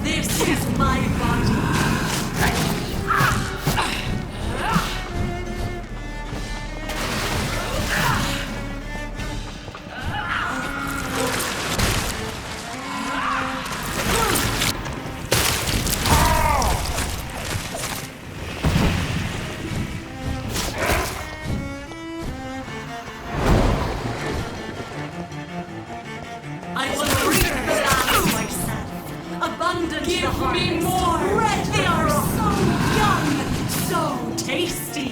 This is my body. I will reap the land myself. Abundant the harvest. Give me more. Red, they are so young, so tasty.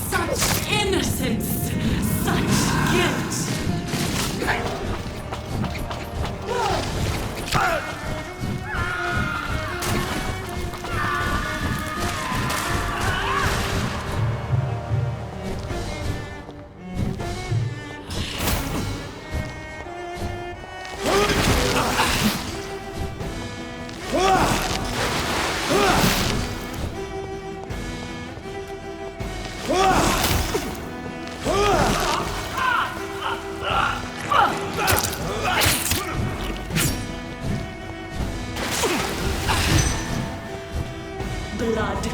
Such innocence, such guilt. Blood,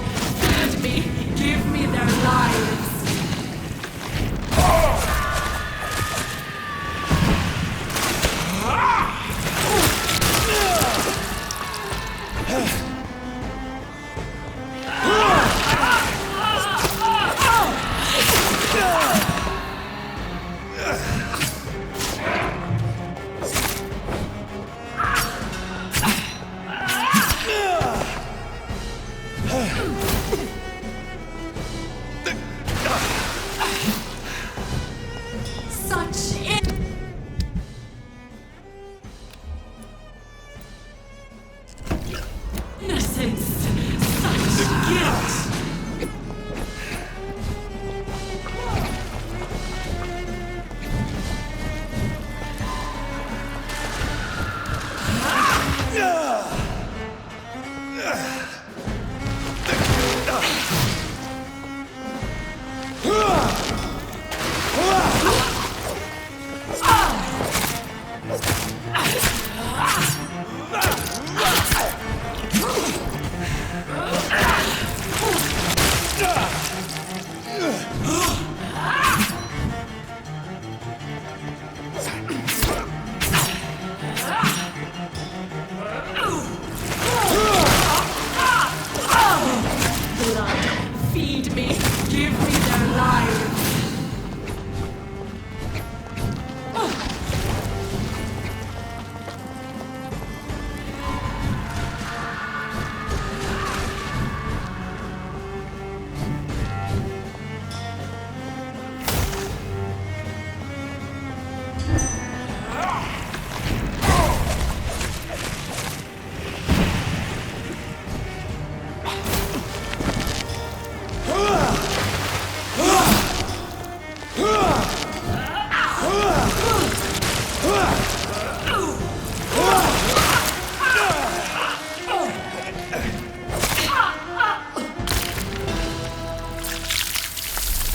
feed me, give me their lives. Such innocence, such guilt. Feed me, give me their lives.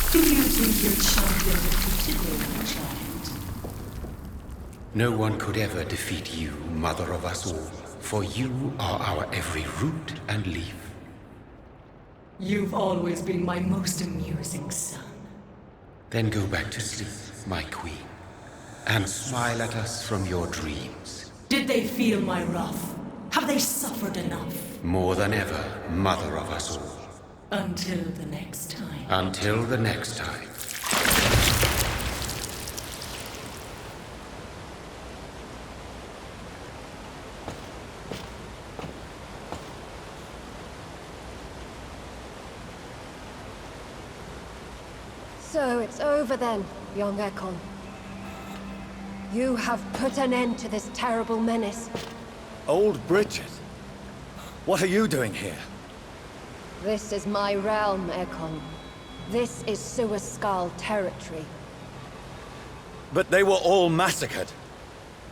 Do you think your champion defeated me, my child? No one could ever defeat you, mother of us all, for you are our every root and leaf. You've always been my most amusing son. Then go back to sleep, my queen, and smile at us from your dreams. Did they feel my wrath? Have they suffered enough? More than ever, mother of us all. Until the next time. Until the next time. So it's over then, young Ekon. You have put an end to this terrible menace. Old Bridget? What are you doing here? This is my realm, Ekon. This is Suascal territory. But they were all massacred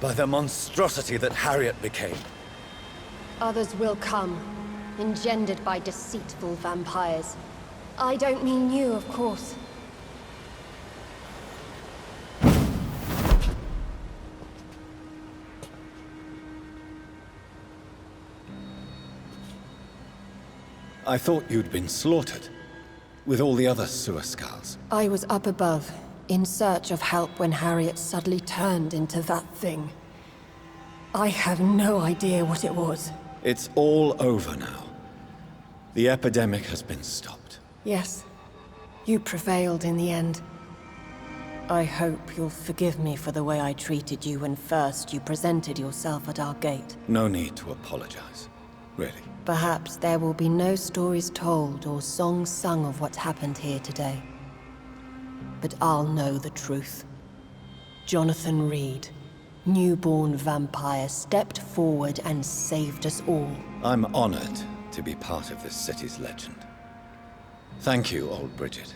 by the monstrosity that Harriet became. Others will come, engendered by deceitful vampires. I don't mean you, of course. I thought you'd been slaughtered, with all the other Suascals. I was up above, in search of help when Harriet suddenly turned into that thing. I have no idea what it was. It's all over now. The epidemic has been stopped. Yes, you prevailed in the end. I hope you'll forgive me for the way I treated you when first you presented yourself at our gate. No need to apologize, really. Perhaps there will be no stories told or songs sung of what happened here today. But I'll know the truth. Jonathan Reed, newborn vampire, stepped forward and saved us all. I'm honored to be part of this city's legend. Thank you, old Bridget.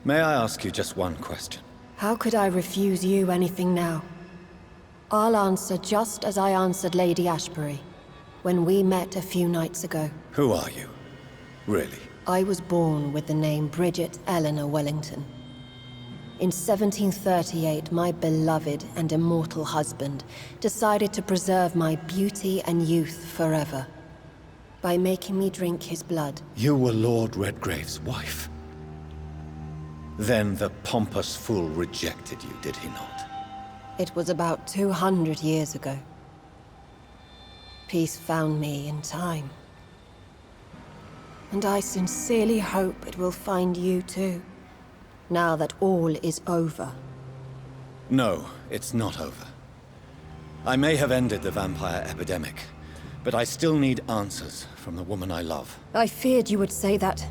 May I ask you just one question? How could I refuse you anything now? I'll answer just as I answered Lady Ashbury when we met a few nights ago. Who are you? Really? I was born with the name Bridget Eleanor Wellington. In 1738, my beloved and immortal husband decided to preserve my beauty and youth forever by making me drink his blood. You were Lord Redgrave's wife? Then the pompous fool rejected you, did he not? It was about 200 years ago. Peace found me in time. And I sincerely hope it will find you too, now that all is over. No, it's not over. I may have ended the vampire epidemic, but I still need answers from the woman I love. I feared you would say that.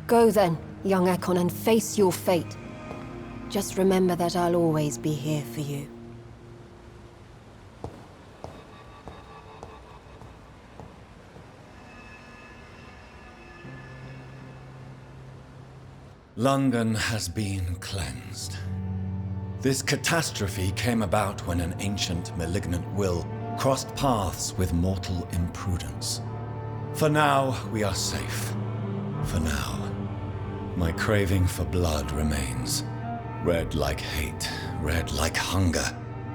Go then, young Ekon, and face your fate. Just remember that I'll always be here for you. London has been cleansed. This catastrophe came about when an ancient malignant will crossed paths with mortal imprudence. For now, we are safe. For now. My craving for blood remains. Red like hate, red like hunger,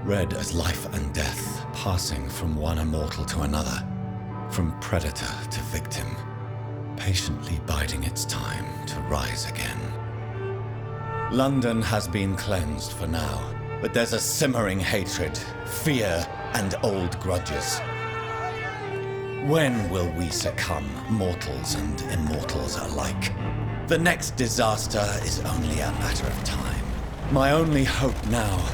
red as life and death, passing from one immortal to another, from predator to victim, patiently biding its time to rise again. London has been cleansed for now, but there's a simmering hatred, fear, and old grudges. When will we succumb, mortals and immortals alike? The next disaster is only a matter of time. My only hope now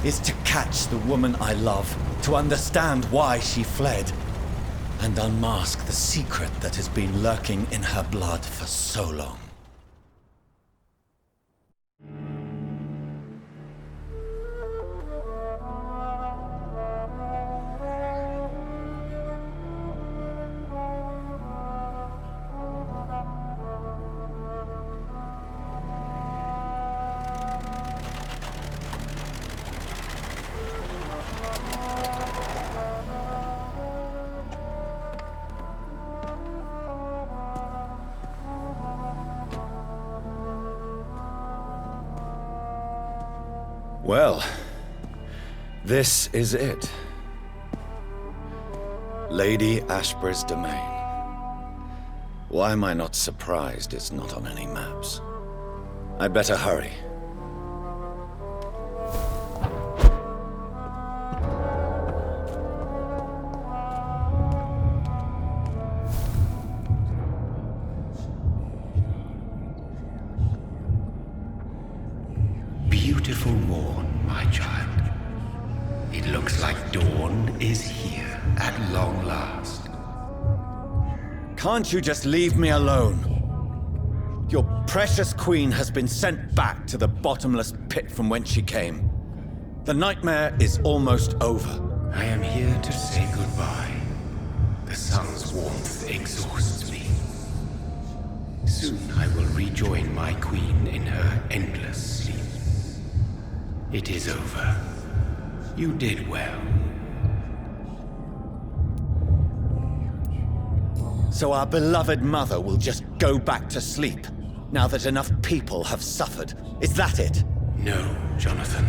is to catch the woman I love, to understand why she fled, and unmask the secret that has been lurking in her blood for so long. Well, this is it. Lady Ashbury's domain. Why am I not surprised it's not on any maps? I'd better hurry. Beautiful morn, my child. It looks like dawn is here at long last. Can't you just leave me alone? Your precious queen has been sent back to the bottomless pit from whence she came. The nightmare is almost over. I am here to say goodbye. The sun's warmth exhausts me. Soon I will rejoin my queen in her endless sleep. It is over. You did well. So our beloved mother will just go back to sleep, now that enough people have suffered. Is that it? No, Jonathan.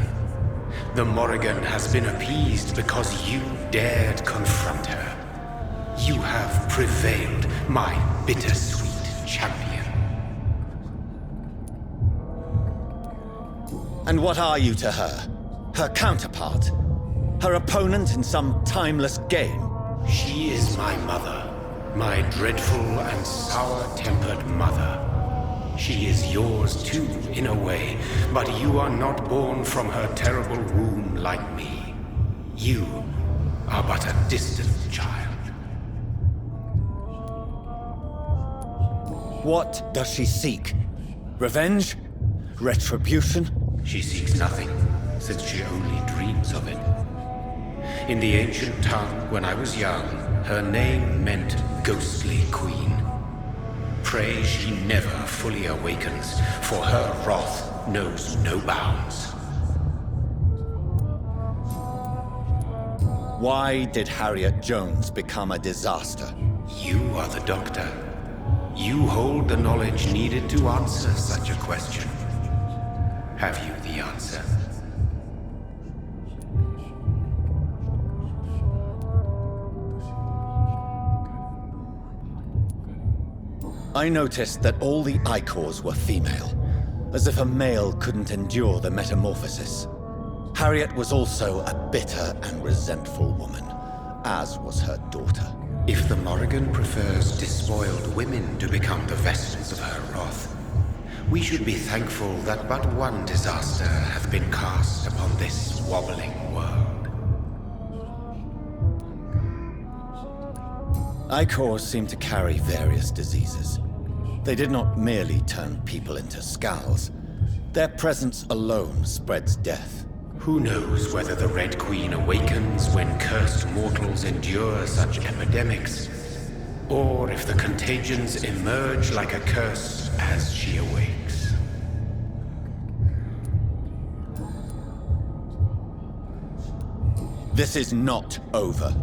The Morrigan has been appeased because you dared confront her. You have prevailed, my bittersweet champion. And what are you to her? Her counterpart? Her opponent in some timeless game? She is my mother. My dreadful and sour-tempered mother. She is yours too, in a way, but you are not born from her terrible womb like me. You are but a distant child. What does she seek? Revenge? Retribution? She seeks nothing, since she only dreams of it. In the ancient tongue, when I was young, her name meant Ghostly Queen. Pray she never fully awakens, for her wrath knows no bounds. Why did Harriet Jones become a disaster? You are the doctor. You hold the knowledge needed to answer such a question. Have you the answer? I noticed that all the Icors were female, as if a male couldn't endure the metamorphosis. Harriet was also a bitter and resentful woman, as was her daughter. If the Morrigan prefers despoiled women to become the vessels of her wrath, we should be thankful that but one disaster hath been cast upon this wobbling world. Icors seem to carry various diseases. They did not merely turn people into skulls. Their presence alone spreads death. Who knows whether the Red Queen awakens when cursed mortals endure such epidemics, or if the contagions emerge like a curse as she awakes. This is not over.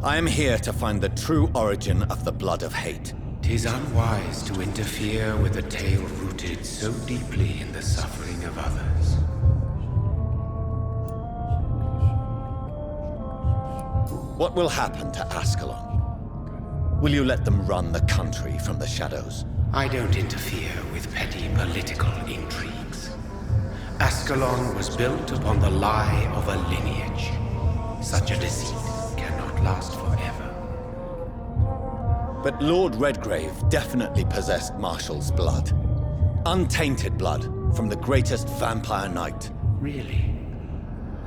I am here to find the true origin of the blood of hate. 'Tis unwise to interfere with a tale rooted so deeply in the suffering of others. What will happen to Ascalon? Will you let them run the country from the shadows? I don't interfere with petty political intrigues. Ascalon was built upon the lie of a lineage. Such a deceit cannot last forever. But Lord Redgrave definitely possessed Marshall's blood. Untainted blood from the greatest vampire knight. Really?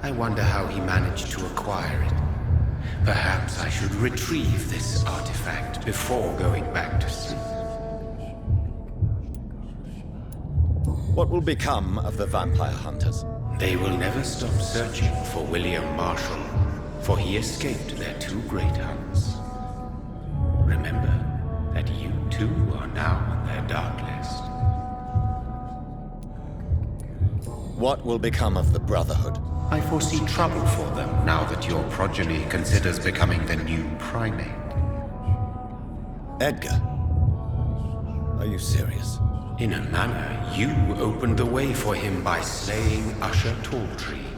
I wonder how he managed to acquire it. Perhaps I should retrieve this artifact before going back to sleep. What will become of the vampire hunters? They will never stop searching for William Marshall, for he escaped their two great hunts. Remember that you too are now on their dark list. What will become of the Brotherhood? I foresee trouble for them now that your progeny considers becoming the new primate. Edgar? Are you serious? In a manner, you opened the way for him by slaying Usher Talltree.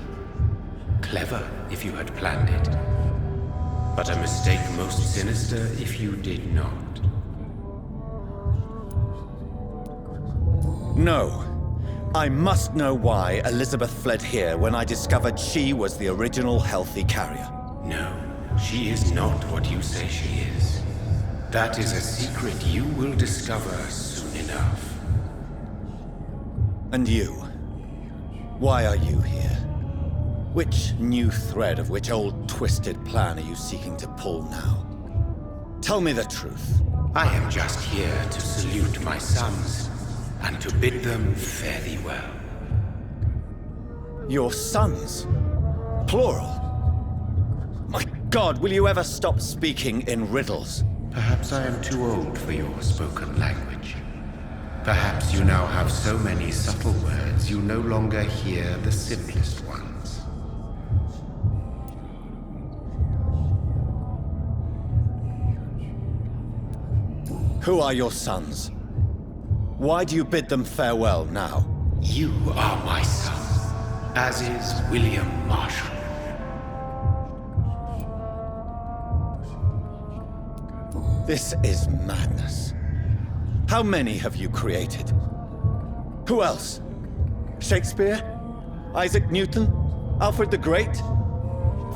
Clever if you had planned it, but a mistake most sinister if you did not. No. I must know why Elizabeth fled here when I discovered she was the original healthy carrier. No, she is not what you say she is. That is a secret you will discover soon enough. And you? Why are you here? Which new thread of which old twisted plan are you seeking to pull now? Tell me the truth. I am just here to salute my sons. and to bid them fare thee well. Your sons? Plural? My God, will you ever stop speaking in riddles? Perhaps I am too old for your spoken language. Perhaps you now have so many subtle words you no longer hear the simplest ones. Who are your sons? Why do you bid them farewell now? You are my son, as is William Marshall. This is madness. How many have you created? Who else? Shakespeare? Isaac Newton? Alfred the Great?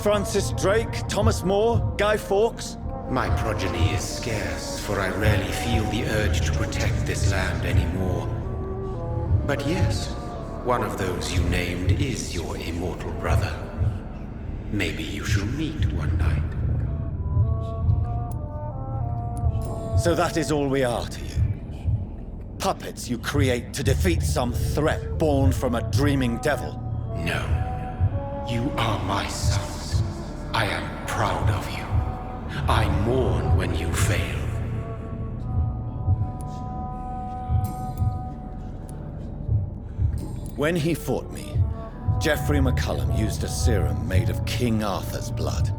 Francis Drake? Thomas More? Guy Fawkes? My progeny is scarce, for I rarely feel the urge to protect this land anymore. But yes, one of those you named is your immortal brother. Maybe you shall meet one night. So that is all we are to you? Puppets you create to defeat some threat born from a dreaming devil? No. You are my sons. I am proud of you. I mourn when you fail. When he fought me, Geoffrey McCullum used a serum made of King Arthur's blood.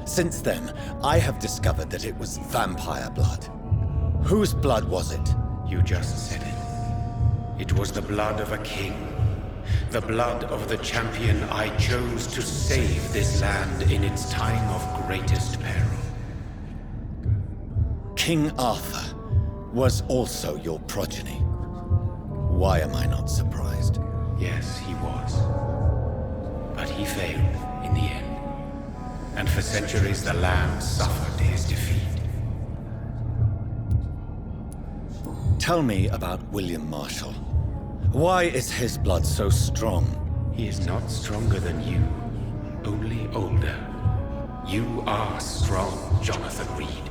Since then, I have discovered that it was vampire blood. Whose blood was it? You just said it. It was the blood of a king. The blood of the champion I chose to save this land in its time of greatest peril. King Arthur was also your progeny. Why am I not surprised? Yes, he was. But he failed in the end. And for centuries the land suffered his defeat. Tell me about William Marshall. Why is his blood so strong? He is not stronger than you, only older. You are strong, Jonathan Reed.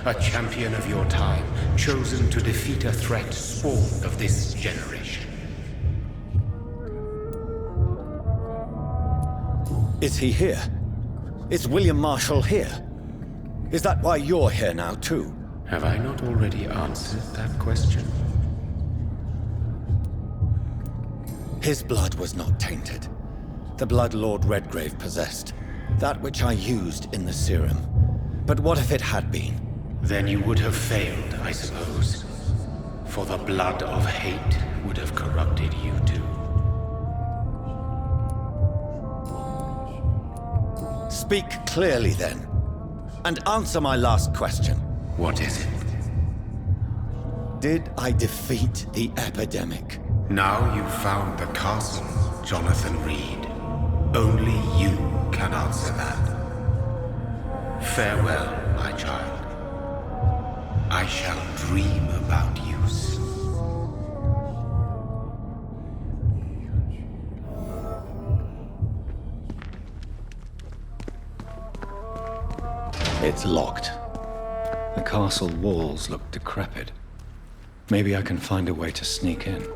A champion of your time, chosen to defeat a threat spawned of this generation. Is he here? Is William Marshall here? Is that why you're here now, too? Have I not already answered that question? His blood was not tainted. The blood Lord Redgrave possessed. That which I used in the serum. But what if it had been? Then you would have failed, I suppose. For the blood of hate would have corrupted you too. Speak clearly then, and answer my last question. What is it? Did I defeat the epidemic? Now you've found the castle, Jonathan Reed. Only you can answer that. Farewell, my child. I shall dream about you soon. It's locked. The castle walls look decrepit. Maybe I can find a way to sneak in.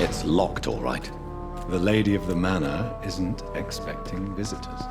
It's locked, all right. The lady of the manor isn't expecting visitors.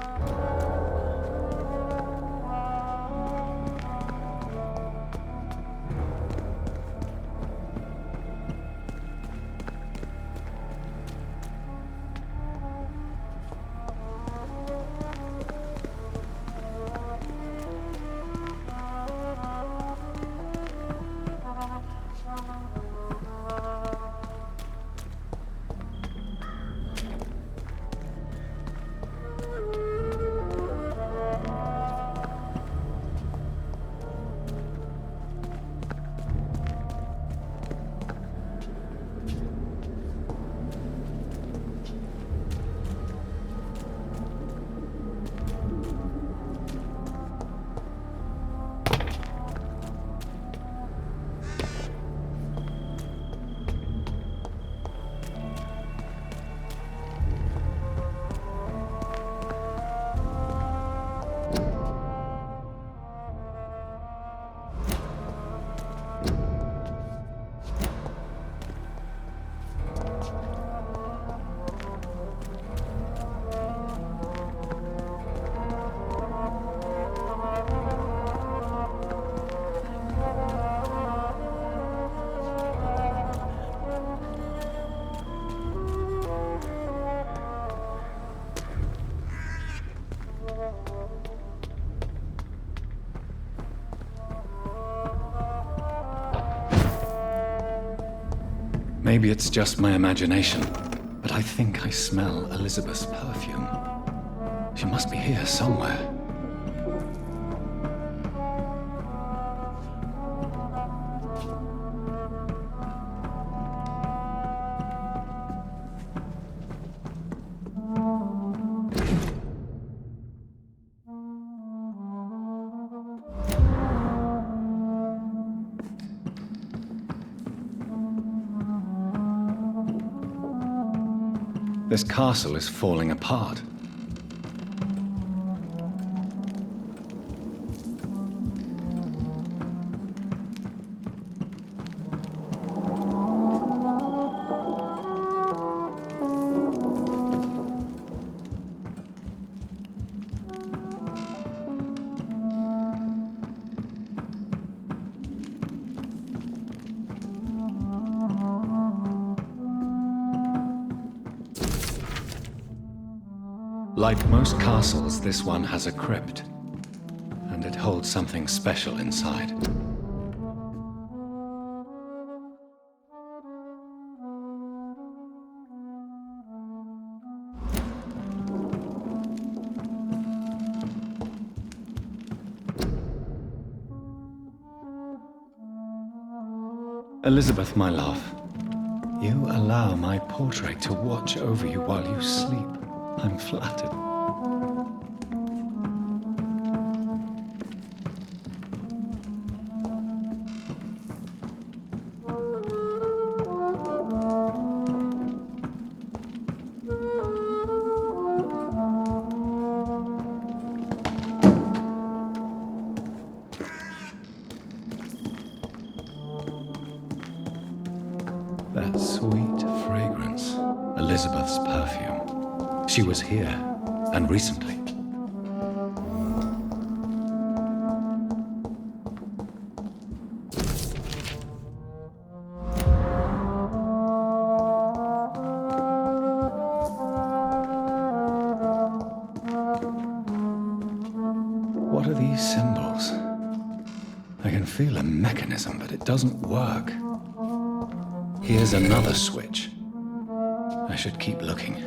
Maybe it's just my imagination, but I think I smell Elizabeth's perfume. She must be here somewhere. This castle is falling apart. Like most castles, this one has a crypt, and it holds something special inside. Elizabeth, my love, you allow my portrait to watch over you while you sleep. I'm flattered. That sweet fragrance, Elizabeth's perfume. She was here, and recently. What are these symbols? I can feel a mechanism, but it doesn't work. Here's another switch. I should keep looking.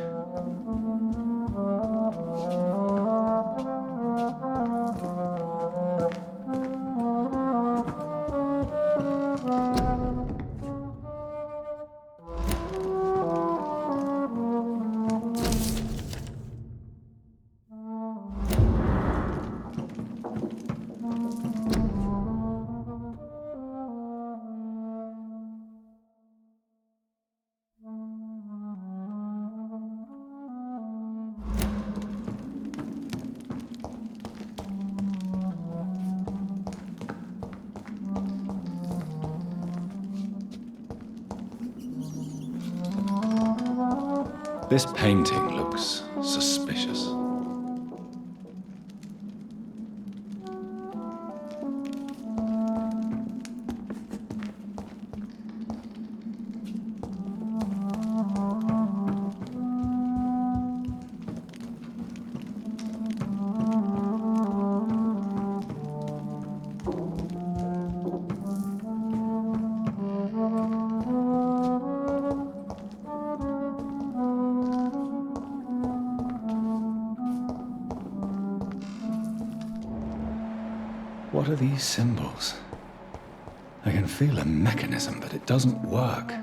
This painting looks suspicious. What are these symbols? I can feel a mechanism, but it doesn't work.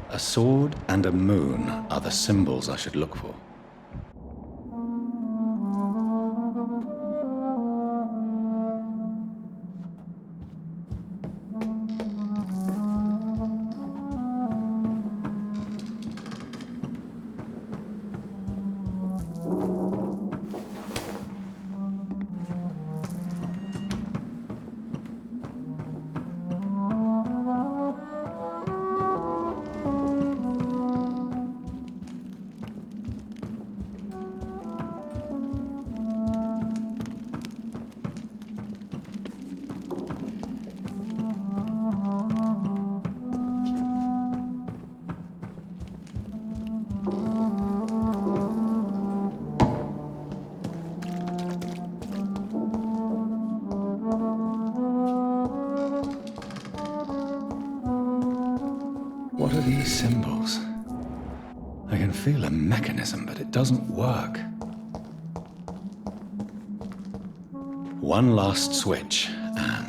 A sword and a moon are the symbols I should look for. What are these symbols? I can feel a mechanism, but it doesn't work. One last switch, and...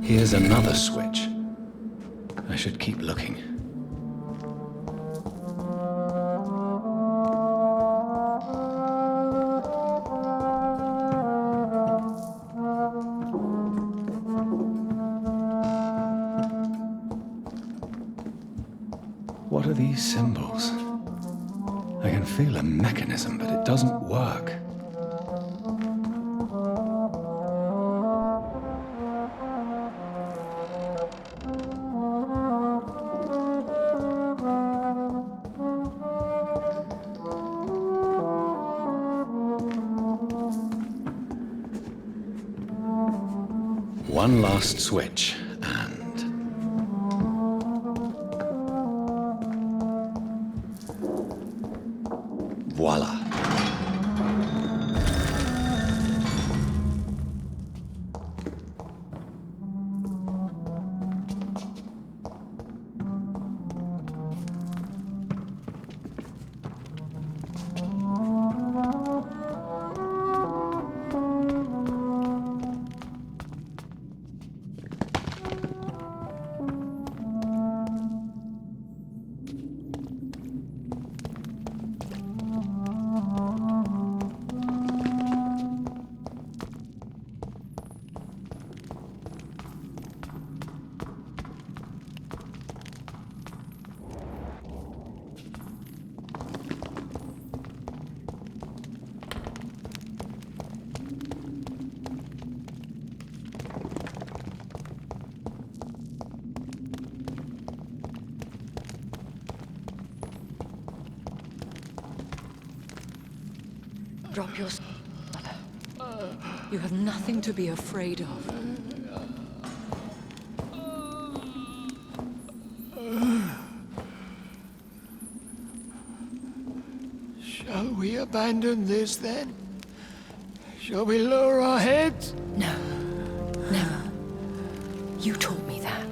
Here's another switch. I should keep looking. What are these symbols? I can feel a mechanism, but it doesn't work. One last switch, and... voila. Drop your mother. You have nothing to be afraid of. Shall we abandon this then? Shall we lower our heads? No. Never. You taught me that.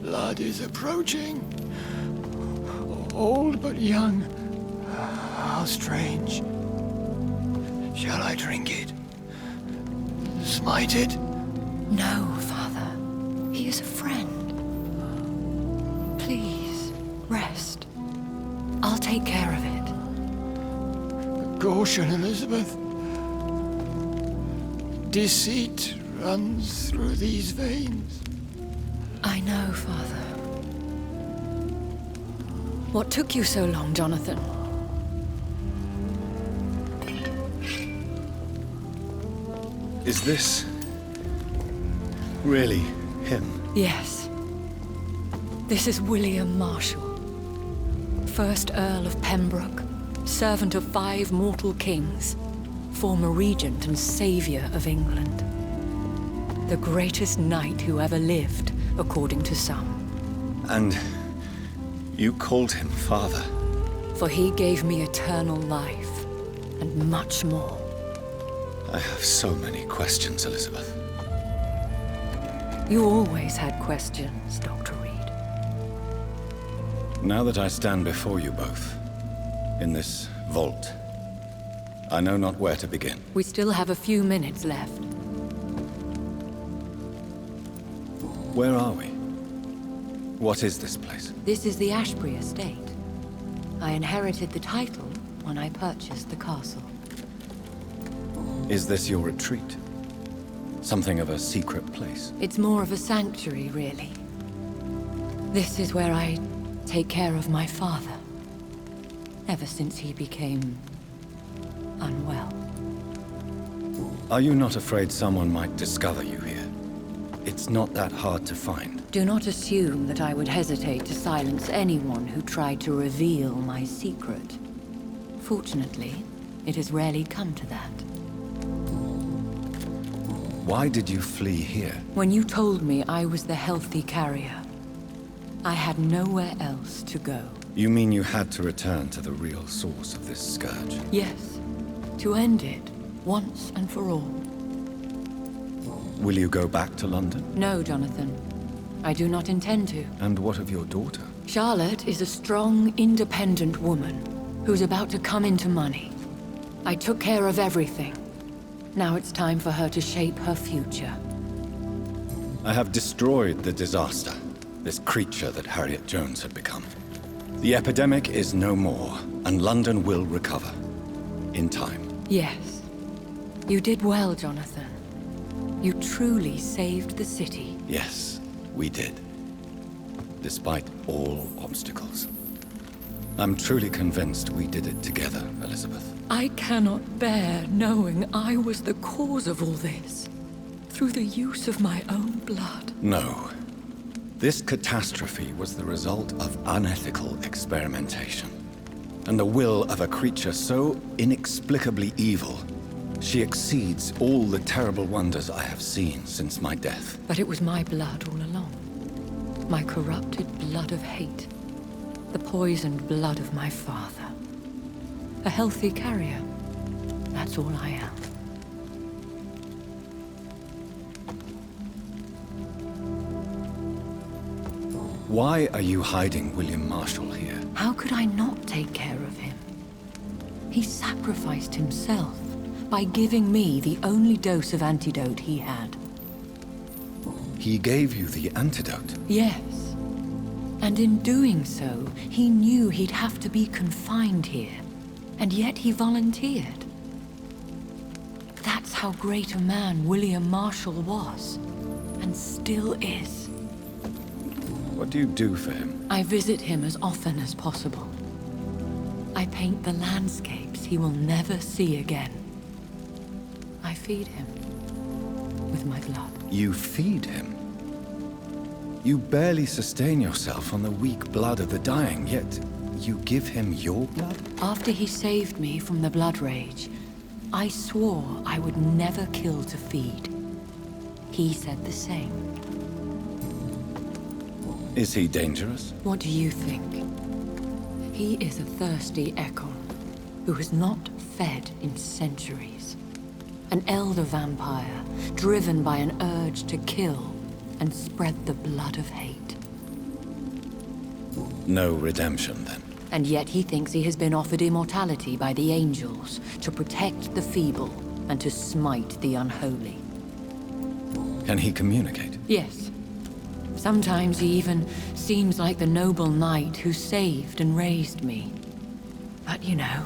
Blood is approaching. Old but young. How strange. Shall I drink it? Smite it? No, Father. He is a friend. Please, rest. I'll take care of it. Caution, Elizabeth. Deceit runs through these veins. I know, Father. What took you so long, Jonathan? Is this... really him? Yes. This is William Marshall, 1st Earl of Pembroke, servant of 5 mortal kings, former regent and savior of England. The greatest knight who ever lived, according to some. And... you called him father? For he gave me eternal life, and much more. I have so many questions, Elizabeth. You always had questions, Dr. Reed. Now that I stand before you both, in this vault, I know not where to begin. We still have a few minutes left. Where are we? What is this place? This is the Ashbury estate. I inherited the title when I purchased the castle. Is this your retreat? Something of a secret place? It's more of a sanctuary, really. This is where I take care of my father. Ever since he became... unwell. Are you not afraid someone might discover you here? It's not that hard to find. Do not assume that I would hesitate to silence anyone who tried to reveal my secret. Fortunately, it has rarely come to that. Why did you flee here? When you told me I was the healthy carrier, I had nowhere else to go. You mean you had to return to the real source of this scourge? Yes, to end it, once and for all. Will you go back to London? No, Jonathan. I do not intend to. And what of your daughter? Charlotte is a strong, independent woman who's about to come into money. I took care of everything. Now it's time for her to shape her future. I have destroyed the disaster, this creature that Harriet Jones had become. The epidemic is no more, and London will recover. In time. Yes. You did well, Jonathan. You truly saved the city. Yes, we did. Despite all obstacles. I'm truly convinced we did it together, Elizabeth. I cannot bear knowing I was the cause of all this. Through the use of my own blood. No. This catastrophe was the result of unethical experimentation. And the will of a creature so inexplicably evil, she exceeds all the terrible wonders I have seen since my death. But it was my blood all along. My corrupted blood of hate. The poisoned blood of my father. A healthy carrier. That's all I am. Why are you hiding William Marshall here? How could I not take care of him? He sacrificed himself by giving me the only dose of antidote he had. He gave you the antidote? Yes. And in doing so, he knew he'd have to be confined here. And yet he volunteered. That's how great a man William Marshall was. And still is. What do you do for him? I visit him as often as possible. I paint the landscapes he will never see again. I feed him with my blood. You feed him? You barely sustain yourself on the weak blood of the dying, yet you give him your blood? After he saved me from the blood rage, I swore I would never kill to feed. He said the same. Is he dangerous? What do you think? He is a thirsty echo who has not fed in centuries. An elder vampire, driven by an urge to kill and spread the blood of hate. No redemption, then? And yet he thinks he has been offered immortality by the angels to protect the feeble and to smite the unholy. Can he communicate? Yes. Sometimes he even seems like the noble knight who saved and raised me. But you know,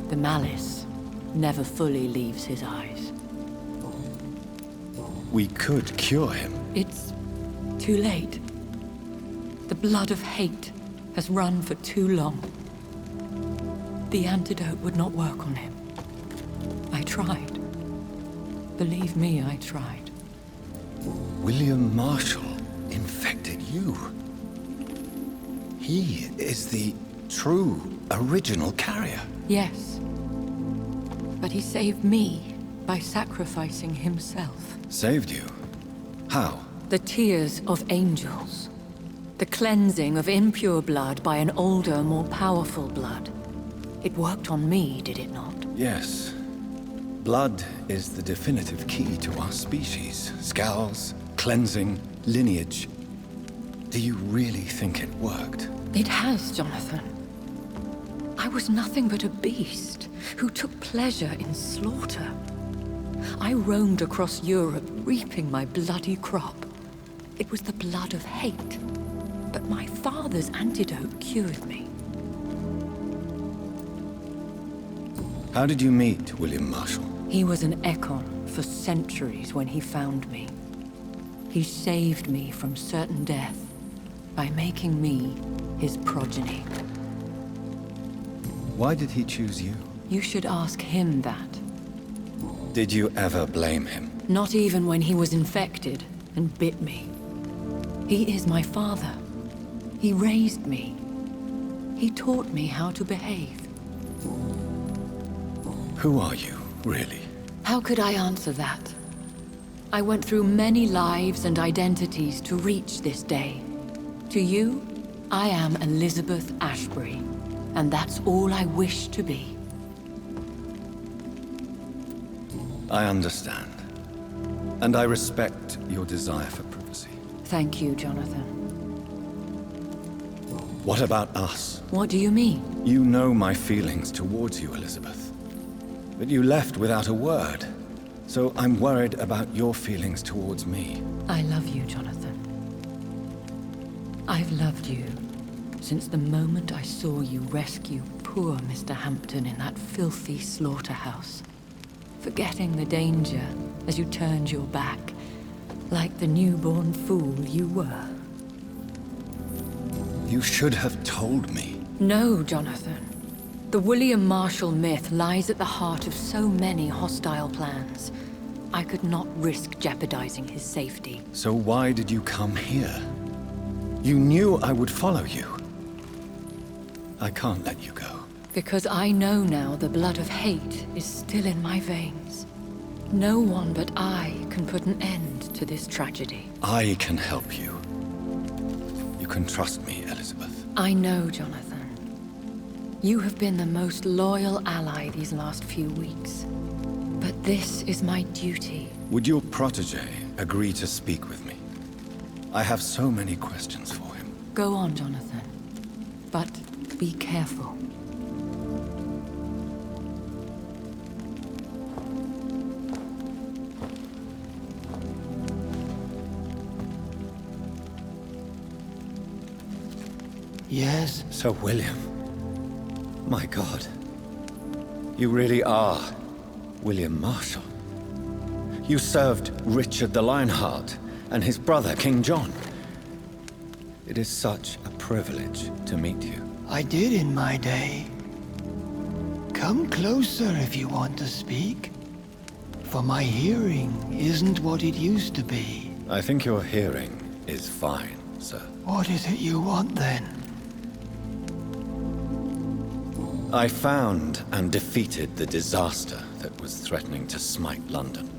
the malice never fully leaves his eyes. We could cure him. It's too late. The blood of hate has run for too long. The antidote would not work on him. I tried. Believe me, I tried. William Marshall infected you. He is the true, original carrier. Yes. But he saved me by sacrificing himself. Saved you? How? The tears of angels. The cleansing of impure blood by an older, more powerful blood. It worked on me, did it not? Yes. Blood is the definitive key to our species. Scowls, cleansing, lineage. Do you really think it worked? It has, Jonathan. I was nothing but a beast who took pleasure in slaughter. I roamed across Europe, reaping my bloody crop. It was the blood of hate. But my father's antidote cured me. How did you meet William Marshall? He was an Ekon for centuries when he found me. He saved me from certain death by making me his progeny. Why did he choose you? You should ask him that. Did you ever blame him? Not even when he was infected and bit me. He is my father. He raised me. He taught me how to behave. Who are you, really? How could I answer that? I went through many lives and identities to reach this day. To you, I am Elizabeth Ashbury, and that's all I wish to be. I understand. And I respect your desire for privacy. Thank you, Jonathan. What about us? What do you mean? You know my feelings towards you, Elizabeth. But you left without a word. So I'm worried about your feelings towards me. I love you, Jonathan. I've loved you since the moment I saw you rescue poor Mr. Hampton in that filthy slaughterhouse, forgetting the danger as you turned your back, like the newborn fool you were. You should have told me. No, Jonathan. The William Marshall myth lies at the heart of so many hostile plans. I could not risk jeopardizing his safety. So why did you come here? You knew I would follow you. I can't let you go. Because I know now the blood of hate is still in my veins. No one but I can put an end to this tragedy. I can help you. You can trust me, Elizabeth. I know, Jonathan. You have been the most loyal ally these last few weeks. But this is my duty. Would your protege agree to speak with me? I have so many questions for him. Go on, Jonathan. But be careful. Yes? Sir William. My God. You really are William Marshall. You served Richard the Lionheart and his brother, King John. It is such a privilege to meet you. I did in my day. Come closer if you want to speak. For my hearing isn't what it used to be. I think your hearing is fine, sir. What is it you want then? I found and defeated the disaster that was threatening to smite London.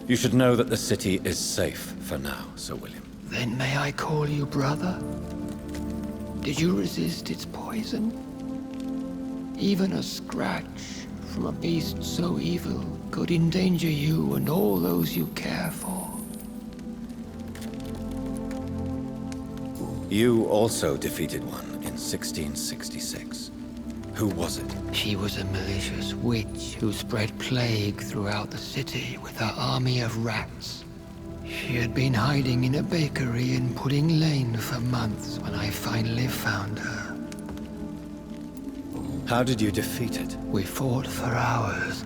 You should know that the city is safe for now, Sir William. Then may I call you brother? Did you resist its poison? Even a scratch from a beast so evil could endanger you and all those you care for. You also defeated one in 1666. Who was it? She was a malicious witch who spread plague throughout the city with her army of rats. She had been hiding in a bakery in Pudding Lane for months when I finally found her. How did you defeat it? We fought for hours.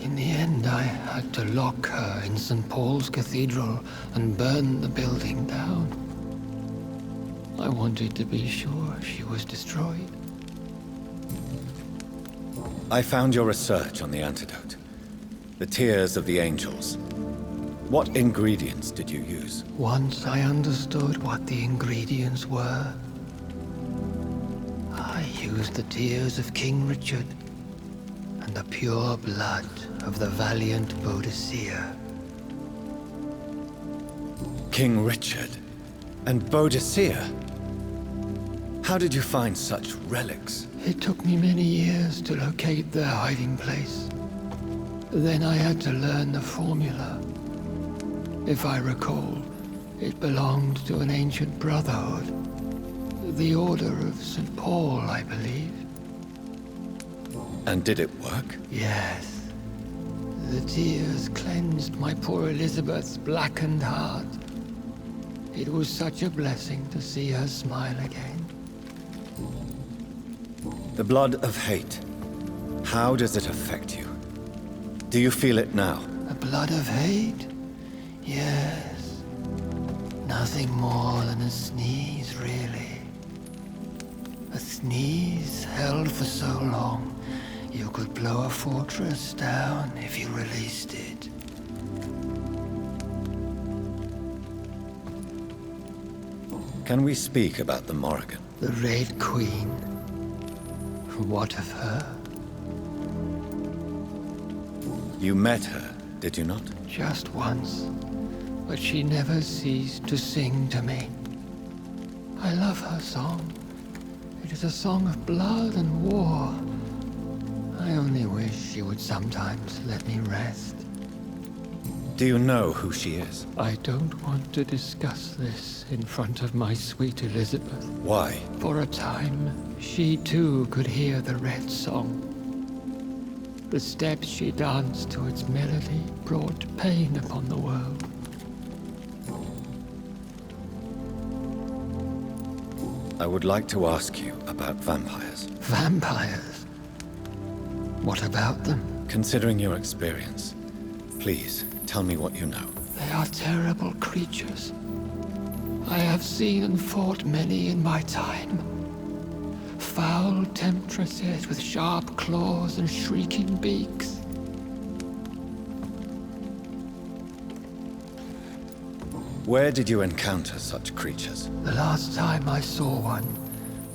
In the end, I had to lock her in St. Paul's Cathedral and burn the building down. I wanted to be sure she was destroyed. I found your research on the antidote. The tears of the angels. What ingredients did you use? Once I understood what the ingredients were, I used the tears of King Richard and the pure blood of the valiant Boadicea. King Richard and Boadicea? How did you find such relics? It took me many years to locate their hiding place. Then I had to learn the formula. If I recall, it belonged to an ancient brotherhood. The Order of St. Paul, I believe. And did it work? Yes. The tears cleansed my poor Elizabeth's blackened heart. It was such a blessing to see her smile again. The blood of hate. How does it affect you? Do you feel it now? The blood of hate? Yes. Nothing more than a sneeze, really. A sneeze held for so long, you could blow a fortress down if you released it. Can we speak about the Morrigan? The Red Queen. What of her? You met her, did you not? Just once, but she never ceased to sing to me. I love her song. It is a song of blood and war. I only wish she would sometimes let me rest. Do you know who she is? I don't want to discuss this in front of my sweet Elizabeth. Why? For a time, she too could hear the Red Song. The steps she danced to its melody brought pain upon the world. I would like to ask you about vampires. Vampires? What about them? Considering your experience, please tell me what you know. They are terrible creatures. I have seen and fought many in my time. Foul temptresses with sharp claws and shrieking beaks. Where did you encounter such creatures? The last time I saw one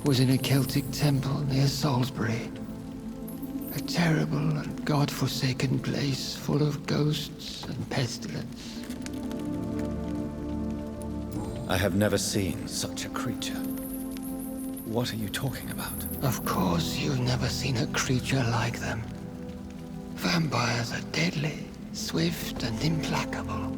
was in a Celtic temple near Salisbury. A terrible and god-forsaken place full of ghosts and pestilence. I have never seen such a creature. What are you talking about? Of course you've never seen a creature like them. Vampires are deadly, swift and implacable.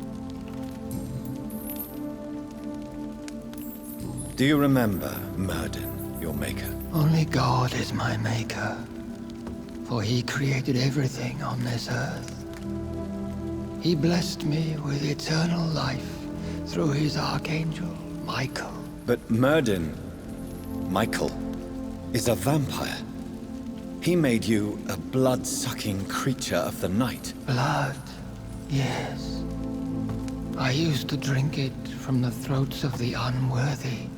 Do you remember Myrddin, your maker? Only God is my maker, for he created everything on this earth. He blessed me with eternal life through his archangel, Michael. But Myrddin, Michael, is a vampire. He made you a blood-sucking creature of the night. Blood, yes. I used to drink it from the throats of the unworthy.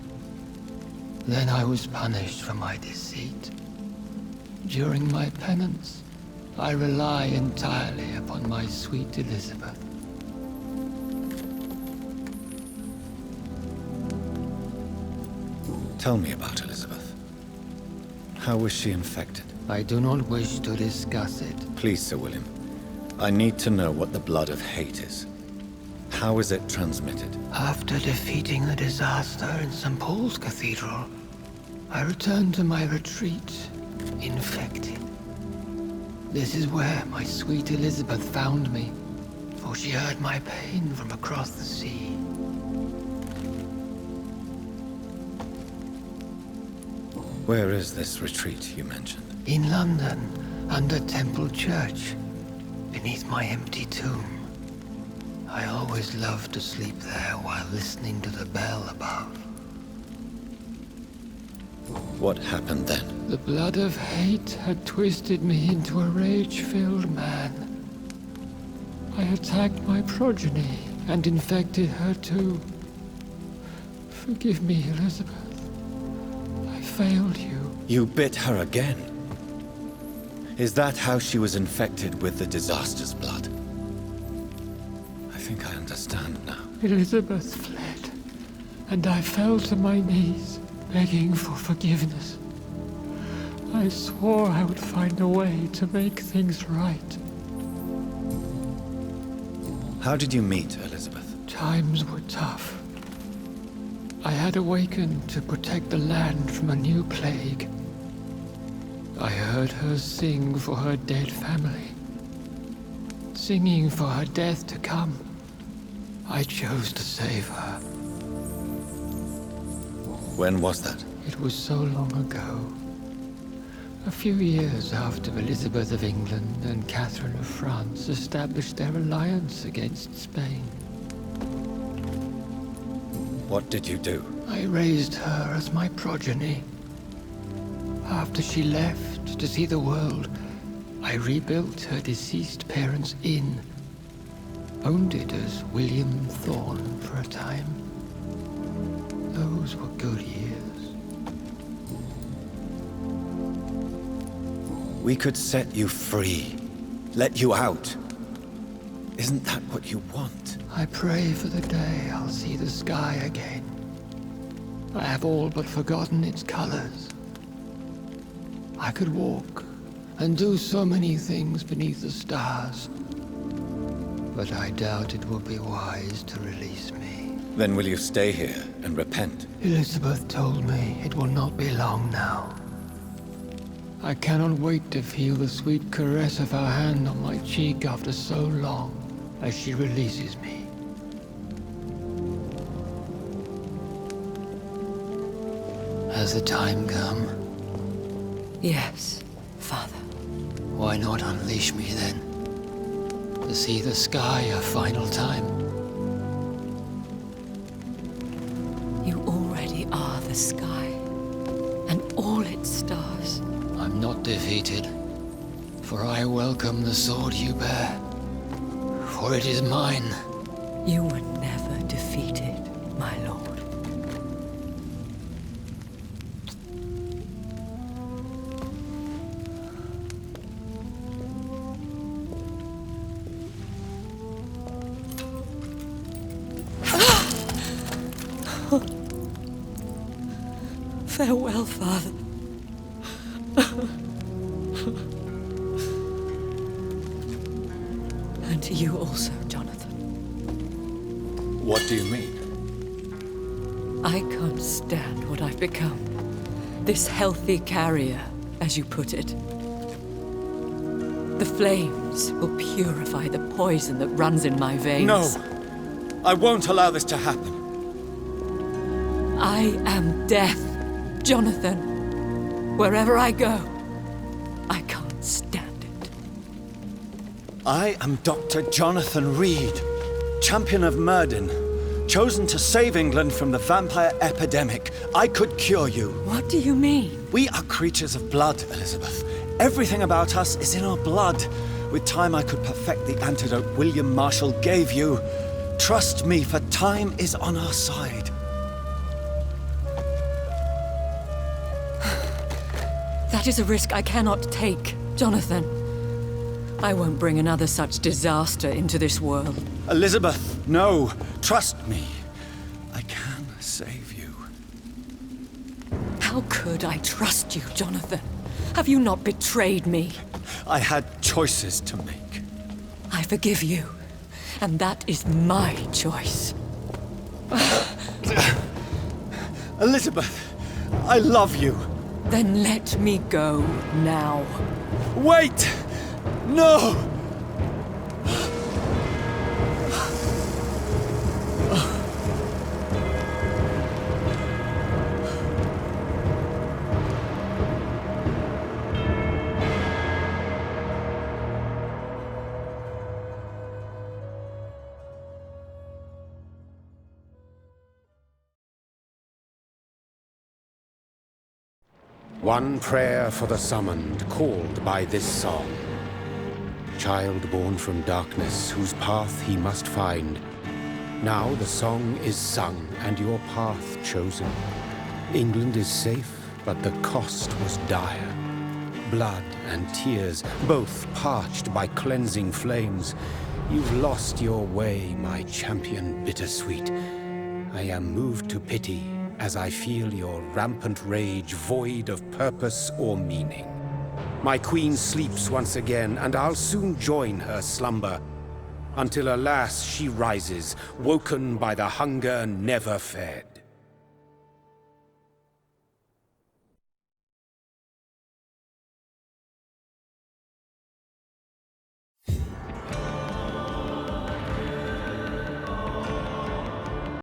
Then I was punished for my deceit. During my penance, I rely entirely upon my sweet Elizabeth. Tell me about Elizabeth. How was she infected? I do not wish to discuss it. Please, Sir William. I need to know what the blood of hate is. How is it transmitted? After defeating the disaster in St. Paul's Cathedral, I returned to my retreat, infected. This is where my sweet Elizabeth found me, for she heard my pain from across the sea. Where is this retreat you mentioned? In London, under Temple Church, beneath my empty tomb. I always loved to sleep there while listening to the bell above. What happened then? The blood of hate had twisted me into a rage-filled man. I attacked my progeny and infected her too. Forgive me, Elizabeth. I failed you. You bit her again? Is that how she was infected with the disaster's blood? I think I understand now. Elizabeth fled, and I fell to my knees, begging for forgiveness. I swore I would find a way to make things right. How did you meet Elizabeth? Times were tough. I had awakened to protect the land from a new plague. I heard her sing for her dead family. Singing for her death to come. I chose to save her. When was that? It was so long ago. A few years after Elizabeth of England and Catherine of France established their alliance against Spain. What did you do? I raised her as my progeny. After she left to see the world, I rebuilt her deceased parents' inn. Owned it as William Thorne for a time. Those were good years. We could set you free. Let you out. Isn't that what you want? I pray for the day I'll see the sky again. I have all but forgotten its colors. I could walk and do so many things beneath the stars. But I doubt it will be wise to release me. Then will you stay here and repent? Elizabeth told me it will not be long now. I cannot wait to feel the sweet caress of her hand on my cheek after so long, as she releases me. Has the time come? Yes, Father. Why not unleash me then? To see the sky a final time? You already are the sky, and all its stars. I'm not defeated, for I welcome the sword you bear. For it is mine. You were never defeated, my lord. Farewell, father. And to you also, Jonathan. What do you mean? I can't stand what I've become. This healthy carrier, as you put it. The flames will purify the poison that runs in my veins. No! I won't allow this to happen. I am death, Jonathan. Wherever I go, I can't stand it. I am Dr. Jonathan Reed, champion of Myrddin, chosen to save England from the vampire epidemic. I could cure you. What do you mean? We are creatures of blood, Elizabeth. Everything about us is in our blood. With time, I could perfect the antidote William Marshall gave you. Trust me, for time is on our side. That is a risk I cannot take, Jonathan. I won't bring another such disaster into this world. Elizabeth, no. Trust me. I can save you. How could I trust you, Jonathan? Have you not betrayed me? I had choices to make. I forgive you, and that is my choice. Elizabeth, I love you. Then let me go now. Wait! No! One prayer for the summoned, called by this song. Child born from darkness, whose path he must find. Now the song is sung, and your path chosen. England is safe, but the cost was dire. Blood and tears, both parched by cleansing flames. You've lost your way, my champion bittersweet. I am moved to pity, as I feel your rampant rage void of purpose or meaning. My queen sleeps once again, and I'll soon join her slumber, until alas she rises, woken by the hunger never fed.